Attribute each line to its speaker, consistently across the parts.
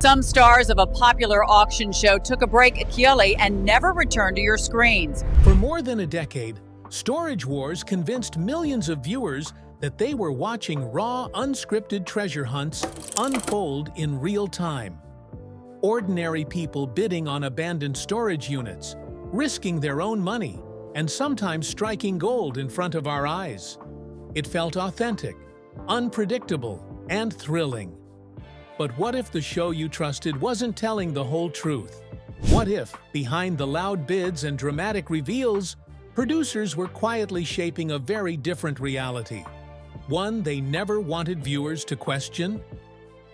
Speaker 1: Some stars of a popular auction show took a break at Kiole and never returned to your screens.
Speaker 2: For more than a decade, Storage Wars convinced millions of viewers that they were watching raw, unscripted treasure hunts unfold in real time. Ordinary people bidding on abandoned storage units, risking their own money, and sometimes striking gold in front of our eyes. It felt authentic, unpredictable, and thrilling. But what if the show you trusted wasn't telling the whole truth? What if, behind the loud bids and dramatic reveals, producers were quietly shaping a very different reality? One they never wanted viewers to question?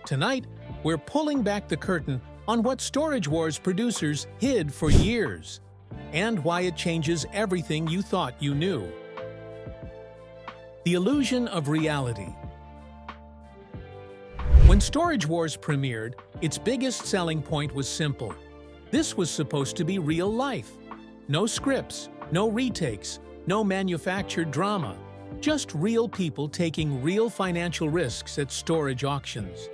Speaker 2: Tonight, we're pulling back the curtain on what Storage Wars producers hid for years, and why it changes everything you thought you knew. The illusion of reality. When Storage Wars premiered, its biggest selling point was simple. This was supposed to be real life. No scripts, no retakes, no manufactured drama. Just real people taking real financial risks at storage auctions.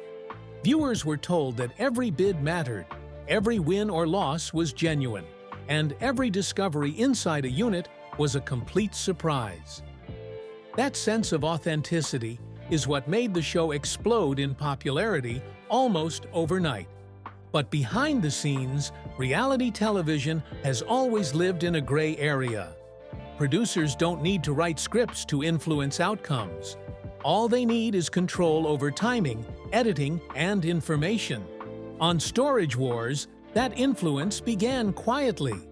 Speaker 2: Viewers were told that every bid mattered, every win or loss was genuine, and every discovery inside a unit was a complete surprise. That sense of authenticity is what made the show explode in popularity almost overnight. But behind the scenes, reality television has always lived in a gray area. Producers don't need to write scripts to influence outcomes. All they need is control over timing, editing, and information. On Storage Wars, that influence began quietly.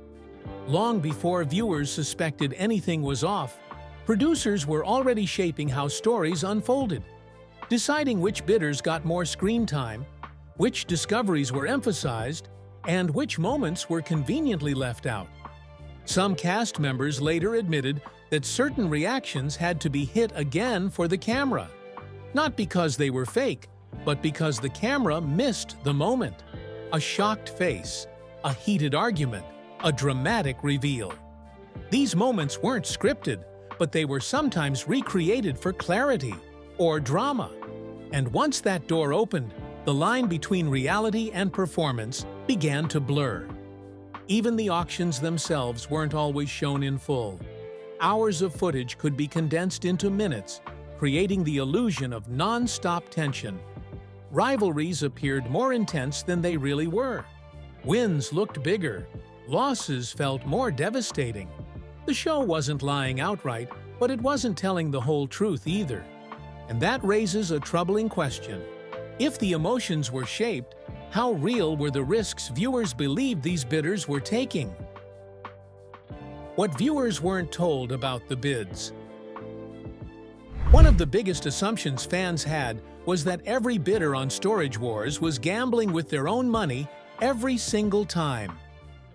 Speaker 2: Long before viewers suspected anything was off, producers were already shaping how stories unfolded, deciding which bidders got more screen time, which discoveries were emphasized, and which moments were conveniently left out. Some cast members later admitted that certain reactions had to be hit again for the camera. Not because they were fake, but because the camera missed the moment. A shocked face, a heated argument, a dramatic reveal. These moments weren't scripted, but they were sometimes recreated for clarity or drama. And once that door opened, the line between reality and performance began to blur. Even the auctions themselves weren't always shown in full. Hours of footage could be condensed into minutes, creating the illusion of non-stop tension. Rivalries appeared more intense than they really were. Wins looked bigger. Losses felt more devastating. The show wasn't lying outright, but it wasn't telling the whole truth either. And that raises a troubling question. If the emotions were shaped, how real were the risks viewers believed these bidders were taking? What viewers weren't told about the bids. One of the biggest assumptions fans had was that every bidder on Storage Wars was gambling with their own money every single time.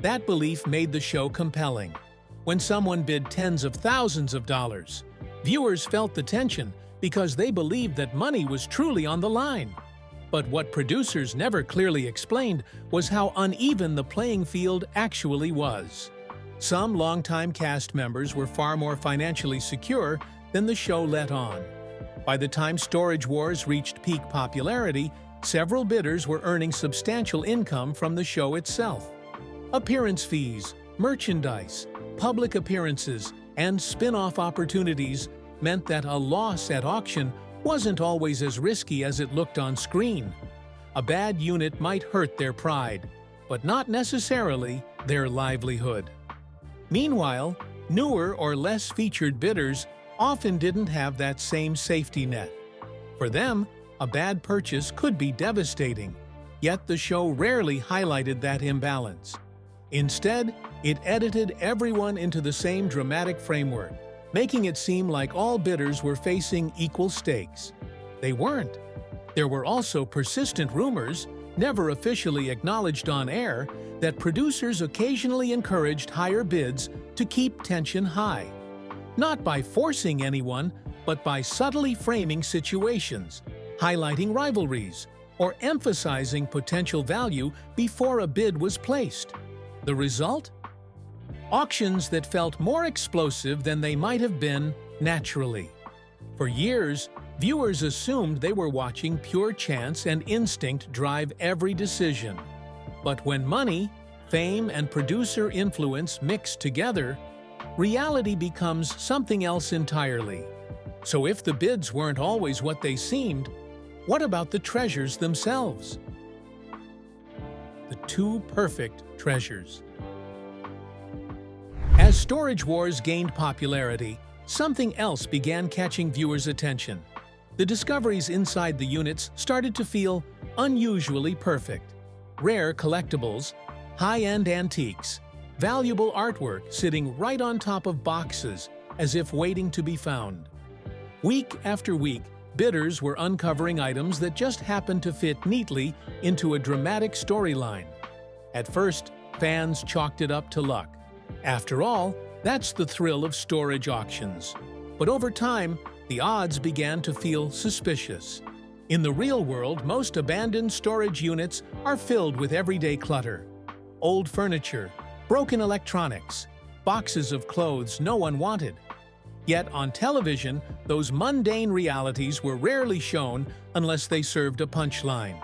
Speaker 2: That belief made the show compelling. When someone bid tens of thousands of dollars, viewers felt the tension because they believed that money was truly on the line. But what producers never clearly explained was how uneven the playing field actually was. Some longtime cast members were far more financially secure than the show let on. By the time Storage Wars reached peak popularity, several bidders were earning substantial income from the show itself. Appearance fees, merchandise, public appearances, and spin-off opportunities meant that a loss at auction wasn't always as risky as it looked on screen. A bad unit might hurt their pride, but not necessarily their livelihood. Meanwhile, newer or less featured bidders often didn't have that same safety net. For them, a bad purchase could be devastating, yet the show rarely highlighted that imbalance. Instead, it edited everyone into the same dramatic framework, making it seem like all bidders were facing equal stakes. They weren't. There were also persistent rumors, never officially acknowledged on air, that producers occasionally encouraged higher bids to keep tension high. Not by forcing anyone, but by subtly framing situations, highlighting rivalries, or emphasizing potential value before a bid was placed. The result? Auctions that felt more explosive than they might have been naturally. For years, Viewers assumed they were watching pure chance and instinct drive every decision. But when money, fame, and producer influence mix together, reality becomes something else entirely. So if the bids weren't always what they seemed, what about the treasures themselves? The two perfect treasures. As Storage Wars gained popularity, something else began catching viewers' attention. The discoveries inside the units started to feel unusually perfect. Rare collectibles, high-end antiques, valuable artwork sitting right on top of boxes as if waiting to be found. Week after week, bidders were uncovering items that just happened to fit neatly into a dramatic storyline. At first, fans chalked it up to luck. After all, that's the thrill of storage auctions. But over time, the odds began to feel suspicious. In the real world, most abandoned storage units are filled with everyday clutter. Old furniture, broken electronics, boxes of clothes no one wanted. Yet on television, those mundane realities were rarely shown unless they served a punchline.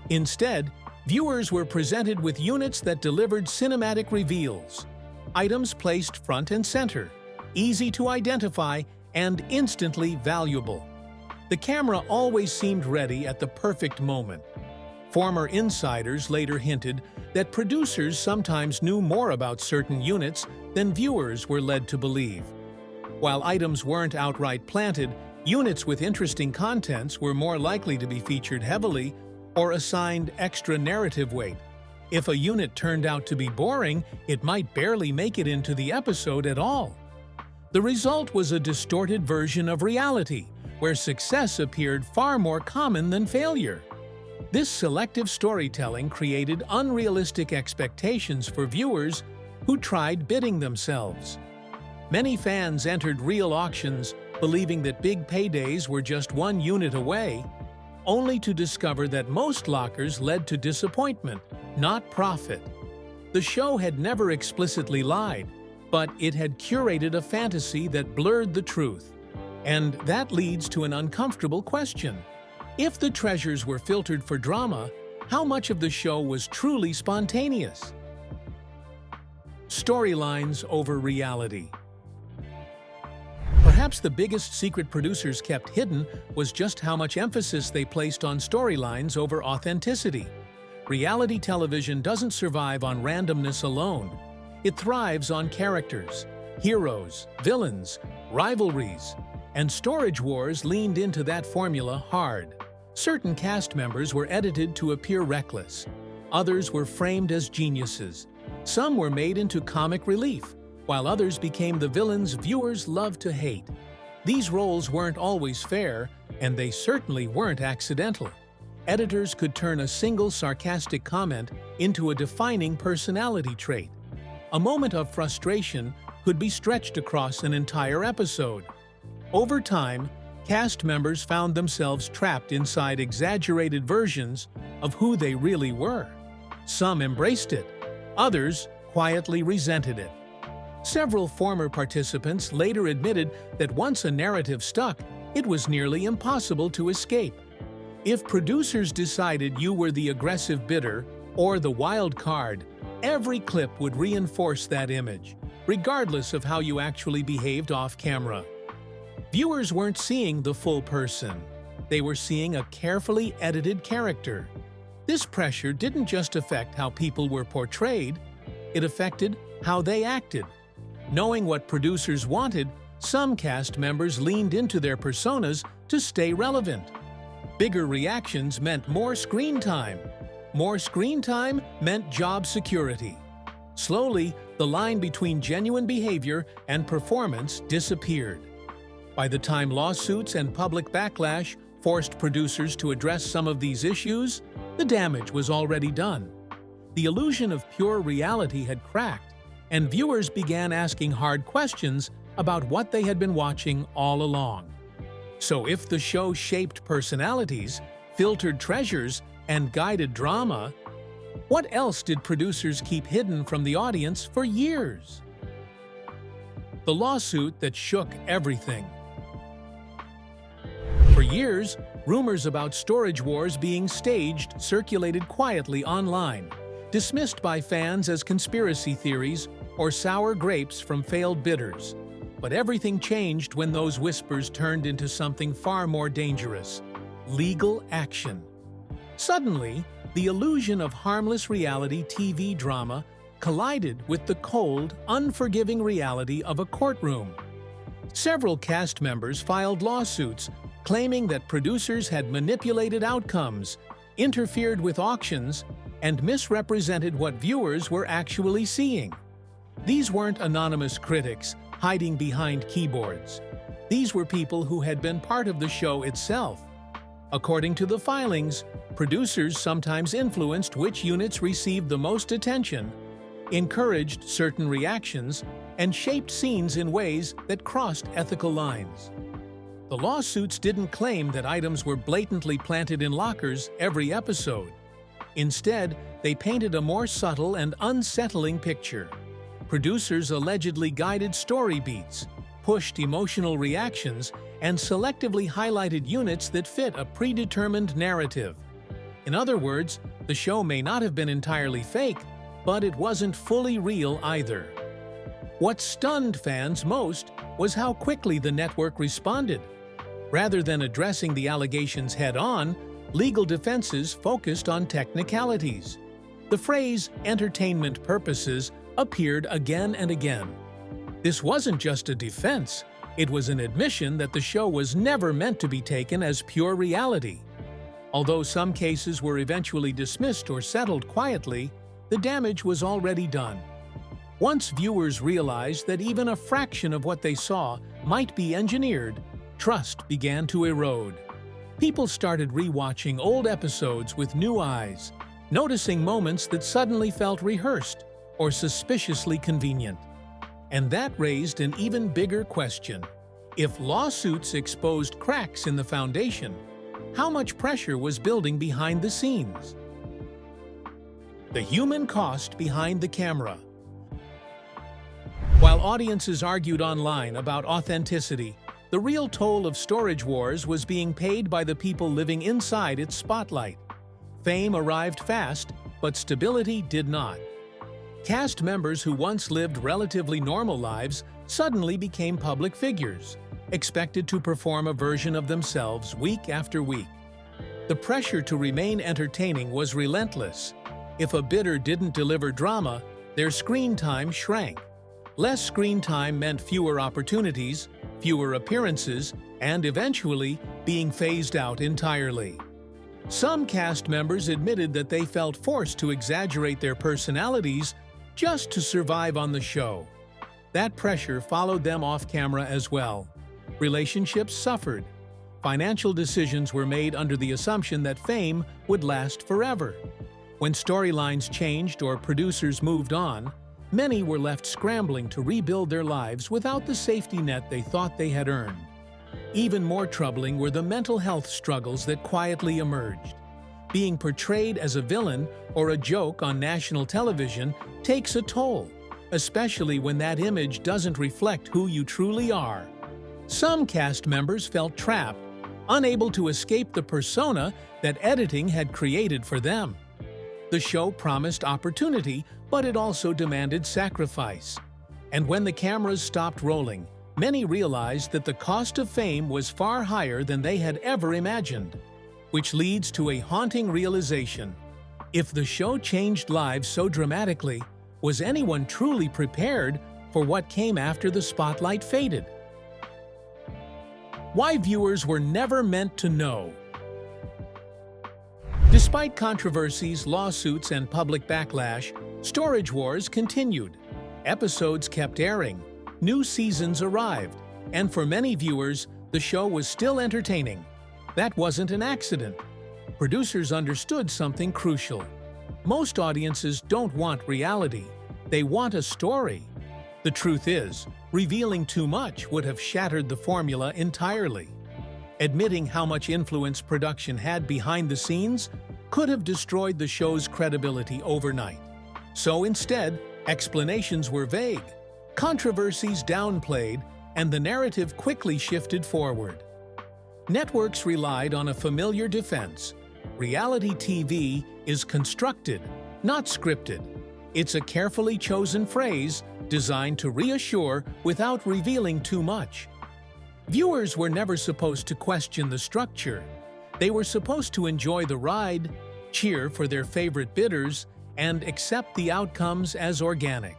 Speaker 2: Instead, viewers were presented with units that delivered cinematic reveals. Items placed front and center, easy to identify, and instantly valuable. The camera always seemed ready at the perfect moment. Former insiders later hinted that producers sometimes knew more about certain units than viewers were led to believe. While items weren't outright planted, units with interesting contents were more likely to be featured heavily or assigned extra narrative weight. If a unit turned out to be boring, it might barely make it into the episode at all. The result was a distorted version of reality, where success appeared far more common than failure. This selective storytelling created unrealistic expectations for viewers who tried bidding themselves. Many fans entered real auctions believing that big paydays were just one unit away, only to discover that most lockers led to disappointment, not profit. The show had never explicitly lied, but it had curated a fantasy that blurred the truth. And that leads to an uncomfortable question. If the treasures were filtered for drama, how much of the show was truly spontaneous? Storylines over reality. Perhaps the biggest secret producers kept hidden was just how much emphasis they placed on storylines over authenticity. Reality television doesn't survive on randomness alone. It thrives on characters, heroes, villains, rivalries, and Storage Wars leaned into that formula hard. Certain cast members were edited to appear reckless. Others were framed as geniuses. Some were made into comic relief, while others became the villains viewers loved to hate. These roles weren't always fair, and they certainly weren't accidental. Editors could turn a single sarcastic comment into a defining personality trait. A moment of frustration could be stretched across an entire episode. Over time, cast members found themselves trapped inside exaggerated versions of who they really were. Some embraced it, others quietly resented it. Several former participants later admitted that once a narrative stuck, it was nearly impossible to escape. If producers decided you were the aggressive bidder or the wild card, every clip would reinforce that image, regardless of how you actually behaved off-camera. Viewers weren't seeing the full person. They were seeing a carefully edited character. This pressure didn't just affect how people were portrayed, it affected how they acted. Knowing what producers wanted, some cast members leaned into their personas to stay relevant. Bigger reactions meant more screen time. More screen time meant job security. Slowly, the line between genuine behavior and performance disappeared. By the time lawsuits and public backlash forced producers to address some of these issues, the damage was already done. The illusion of pure reality had cracked, and viewers began asking hard questions about what they had been watching all along. So if the show shaped personalities, filtered treasures, and guided drama, what else did producers keep hidden from the audience for years? The lawsuit that shook everything. For years, rumors about storage wars being staged circulated quietly online, dismissed by fans as conspiracy theories or sour grapes from failed bidders. But everything changed when those whispers turned into something far more dangerous: legal action. Suddenly, the illusion of harmless reality TV drama collided with the cold, unforgiving reality of a courtroom. Several cast members filed lawsuits claiming that producers had manipulated outcomes, interfered with auctions, and misrepresented what viewers were actually seeing. These weren't anonymous critics hiding behind keyboards. These were people who had been part of the show itself. According to the filings, producers sometimes influenced which units received the most attention, encouraged certain reactions, and shaped scenes in ways that crossed ethical lines. The lawsuits didn't claim that items were blatantly planted in lockers every episode. Instead, they painted a more subtle and unsettling picture. Producers allegedly guided story beats, pushed emotional reactions, and selectively highlighted units that fit a predetermined narrative. In other words, the show may not have been entirely fake, but it wasn't fully real either. What stunned fans most was how quickly the network responded. Rather than addressing the allegations head-on, legal defenses focused on technicalities. The phrase "entertainment purposes" appeared again and again. This wasn't just a defense, it was an admission that the show was never meant to be taken as pure reality. Although some cases were eventually dismissed or settled quietly, the damage was already done. Once viewers realized that even a fraction of what they saw might be engineered, trust began to erode. People started rewatching old episodes with new eyes, noticing moments that suddenly felt rehearsed or suspiciously convenient. And that raised an even bigger question. If lawsuits exposed cracks in the foundation, how much pressure was building behind the scenes? The human cost behind the camera. While audiences argued online about authenticity, the real toll of storage wars was being paid by the people living inside its spotlight. Fame arrived fast, but stability did not. Cast members who once lived relatively normal lives suddenly became public figures, expected to perform a version of themselves week after week. The pressure to remain entertaining was relentless. If a bidder didn't deliver drama, their screen time shrank. Less screen time meant fewer opportunities, fewer appearances, and eventually being phased out entirely. Some cast members admitted that they felt forced to exaggerate their personalities just to survive on the show. That pressure followed them off camera as well. Relationships suffered. Financial decisions were made under the assumption that fame would last forever. When storylines changed or producers moved on, many were left scrambling to rebuild their lives without the safety net they thought they had earned. Even more troubling were the mental health struggles that quietly emerged. Being portrayed as a villain or a joke on national television takes a toll, especially when that image doesn't reflect who you truly are. Some cast members felt trapped, unable to escape the persona that editing had created for them. The show promised opportunity, but it also demanded sacrifice. And when the cameras stopped rolling, many realized that the cost of fame was far higher than they had ever imagined. Which leads to a haunting realization. If the show changed lives so dramatically, was anyone truly prepared for what came after the spotlight faded? Why viewers were never meant to know. Despite controversies, lawsuits, and public backlash, storage wars continued. Episodes kept airing, new seasons arrived, and for many viewers, the show was still entertaining. That wasn't an accident. Producers understood something crucial. Most audiences don't want reality. They want a story. The truth is, revealing too much would have shattered the formula entirely. Admitting how much influence production had behind the scenes could have destroyed the show's credibility overnight. So instead, explanations were vague, controversies downplayed, and the narrative quickly shifted forward. Networks relied on a familiar defense. Reality TV is constructed, not scripted. It's a carefully chosen phrase designed to reassure without revealing too much. Viewers were never supposed to question the structure. They were supposed to enjoy the ride, cheer for their favorite bidders, and accept the outcomes as organic.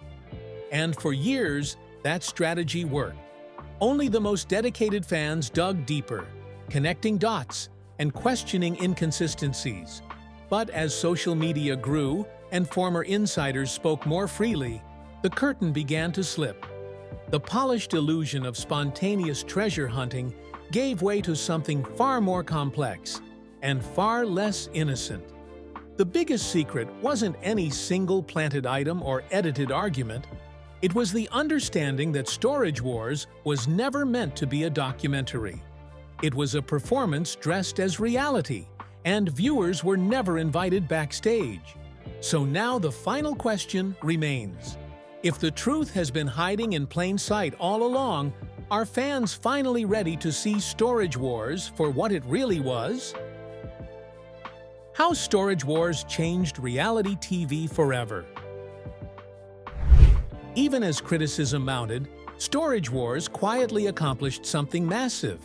Speaker 2: And for years, that strategy worked. Only the most dedicated fans dug deeper, connecting dots and questioning inconsistencies. But as social media grew and former insiders spoke more freely, the curtain began to slip. The polished illusion of spontaneous treasure hunting gave way to something far more complex and far less innocent. The biggest secret wasn't any single planted item or edited argument. It was the understanding that Storage Wars was never meant to be a documentary. It was a performance dressed as reality, and viewers were never invited backstage. So now the final question remains. If the truth has been hiding in plain sight all along, are fans finally ready to see Storage Wars for what it really was? How Storage Wars changed reality TV forever. Even as criticism mounted, Storage Wars quietly accomplished something massive.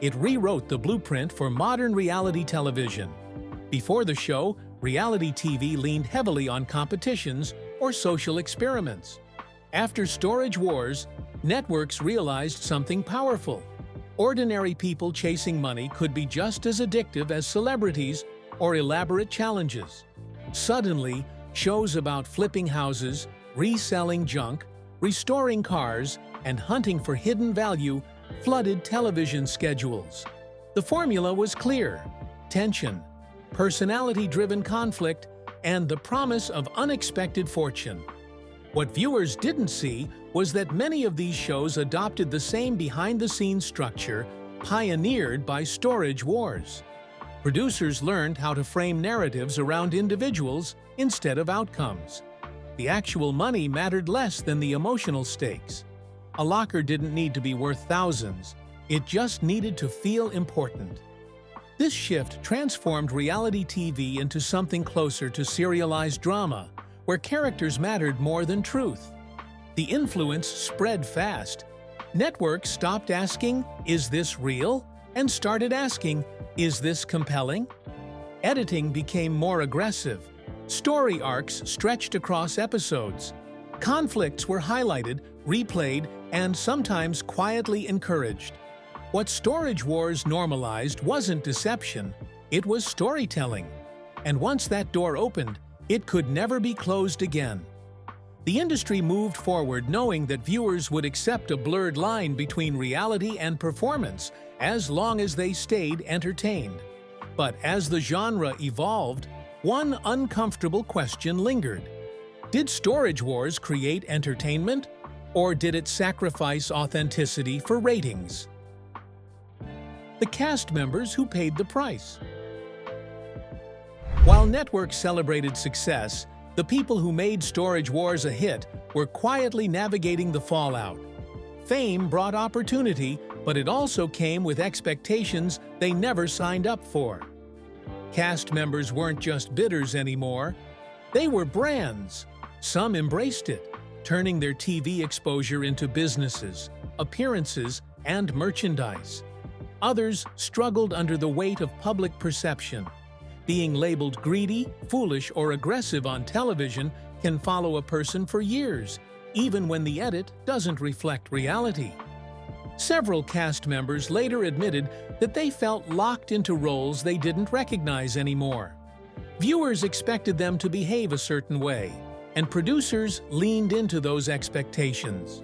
Speaker 2: It rewrote the blueprint for modern reality television. Before the show, reality TV leaned heavily on competitions or social experiments. After Storage Wars, networks realized something powerful. Ordinary people chasing money could be just as addictive as celebrities or elaborate challenges. Suddenly, shows about flipping houses, reselling junk, restoring cars, and hunting for hidden value flooded television schedules. The formula was clear: tension, personality-driven conflict, and the promise of unexpected fortune. What viewers didn't see was that many of these shows adopted the same behind-the-scenes structure pioneered by Storage Wars. Producers learned how to frame narratives around individuals instead of outcomes. The actual money mattered less than the emotional stakes. A locker didn't need to be worth thousands. It just needed to feel important. This shift transformed reality TV into something closer to serialized drama, where characters mattered more than truth. The influence spread fast. Networks stopped asking, "Is this real?" and started asking, "Is this compelling?" Editing became more aggressive. Story arcs stretched across episodes. Conflicts were highlighted, replayed, and sometimes quietly encouraged. What Storage Wars normalized wasn't deception, it was storytelling. And once that door opened, it could never be closed again. The industry moved forward knowing that viewers would accept a blurred line between reality and performance as long as they stayed entertained. But as the genre evolved, one uncomfortable question lingered. Did Storage Wars create entertainment, or did it sacrifice authenticity for ratings? The cast members who paid the price. While networks celebrated success, the people who made Storage Wars a hit were quietly navigating the fallout. Fame brought opportunity, but it also came with expectations they never signed up for. Cast members weren't just bidders anymore. They were brands. Some embraced it, turning their TV exposure into businesses, appearances, and merchandise. Others struggled under the weight of public perception. Being labeled greedy, foolish, or aggressive on television can follow a person for years, even when the edit doesn't reflect reality. Several cast members later admitted that they felt locked into roles they didn't recognize anymore. Viewers expected them to behave a certain way, and producers leaned into those expectations.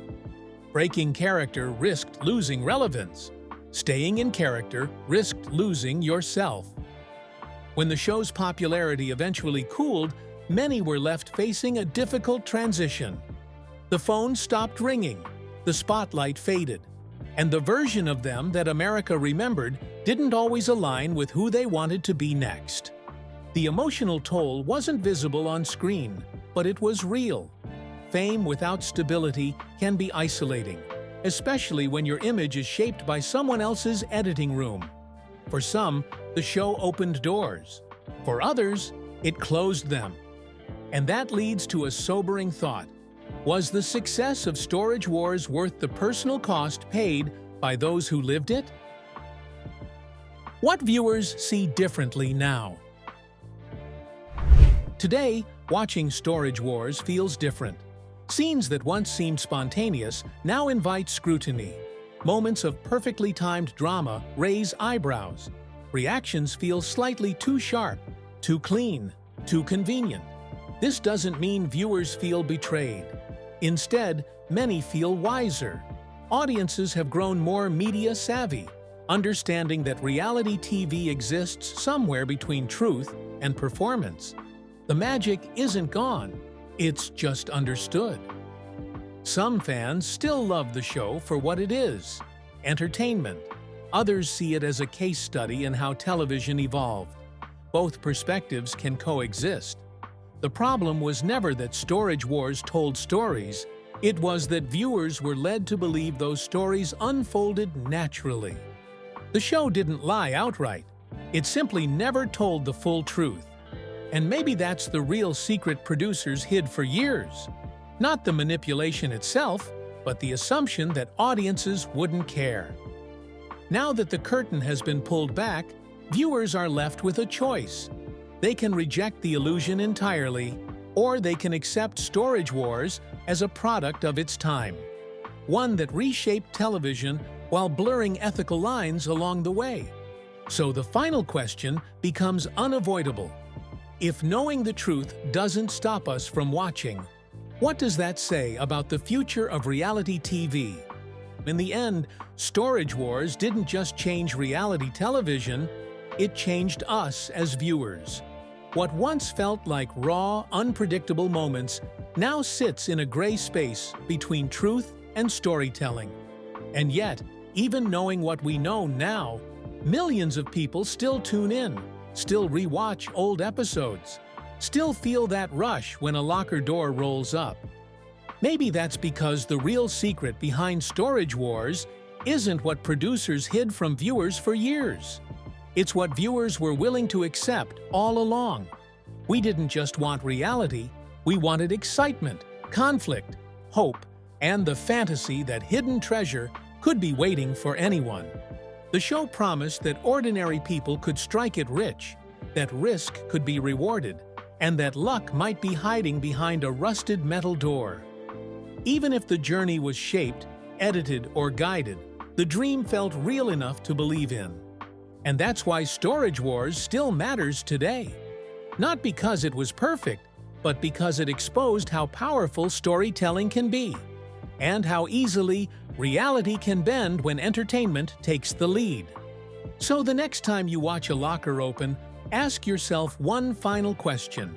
Speaker 2: Breaking character risked losing relevance. Staying in character risked losing yourself. When the show's popularity eventually cooled, many were left facing a difficult transition. The phone stopped ringing, the spotlight faded, and the version of them that America remembered didn't always align with who they wanted to be next. The emotional toll wasn't visible on screen, but it was real. Fame without stability can be isolating, especially when your image is shaped by someone else's editing room. For some, the show opened doors. For others, it closed them. And that leads to a sobering thought. Was the success of Storage Wars worth the personal cost paid by those who lived it? What viewers see differently now? Today, watching Storage Wars feels different. Scenes that once seemed spontaneous now invite scrutiny. Moments of perfectly timed drama raise eyebrows. Reactions feel slightly too sharp, too clean, too convenient. This doesn't mean viewers feel betrayed. Instead, many feel wiser. Audiences have grown more media savvy, understanding that reality TV exists somewhere between truth and performance. The magic isn't gone, it's just understood. Some fans still love the show for what it is, entertainment. Others see it as a case study in how television evolved. Both perspectives can coexist. The problem was never that Storage Wars told stories, it was that viewers were led to believe those stories unfolded naturally. The show didn't lie outright, it simply never told the full truth. And maybe that's the real secret producers hid for years. Not the manipulation itself, but the assumption that audiences wouldn't care. Now that the curtain has been pulled back, viewers are left with a choice. They can reject the illusion entirely, or they can accept Storage Wars as a product of its time. One that reshaped television while blurring ethical lines along the way. So the final question becomes unavoidable. If knowing the truth doesn't stop us from watching, what does that say about the future of reality TV? In the end, Storage Wars didn't just change reality television, it changed us as viewers. What once felt like raw, unpredictable moments now sits in a gray space between truth and storytelling. And yet, even knowing what we know now, millions of people still tune in, still rewatch old episodes, still feel that rush when a locker door rolls up. Maybe that's because the real secret behind Storage Wars isn't what producers hid from viewers for years. It's what viewers were willing to accept all along. We didn't just want reality, we wanted excitement, conflict, hope, and the fantasy that hidden treasure could be waiting for anyone. The show promised that ordinary people could strike it rich, that risk could be rewarded, and that luck might be hiding behind a rusted metal door. Even if the journey was shaped, edited, or guided, the dream felt real enough to believe in. And that's why Storage Wars still matters today. Not because it was perfect, but because it exposed how powerful storytelling can be, and how easily reality can bend when entertainment takes the lead. So the next time you watch a locker open, ask yourself one final question.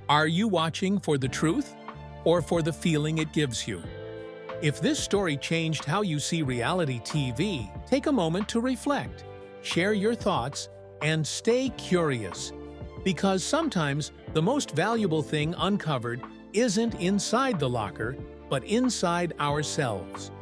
Speaker 2: Are you watching for the truth or for the feeling it gives you? If this story changed how you see reality TV, take a moment to reflect, share your thoughts, and stay curious. Because sometimes the most valuable thing uncovered isn't inside the locker, but inside ourselves.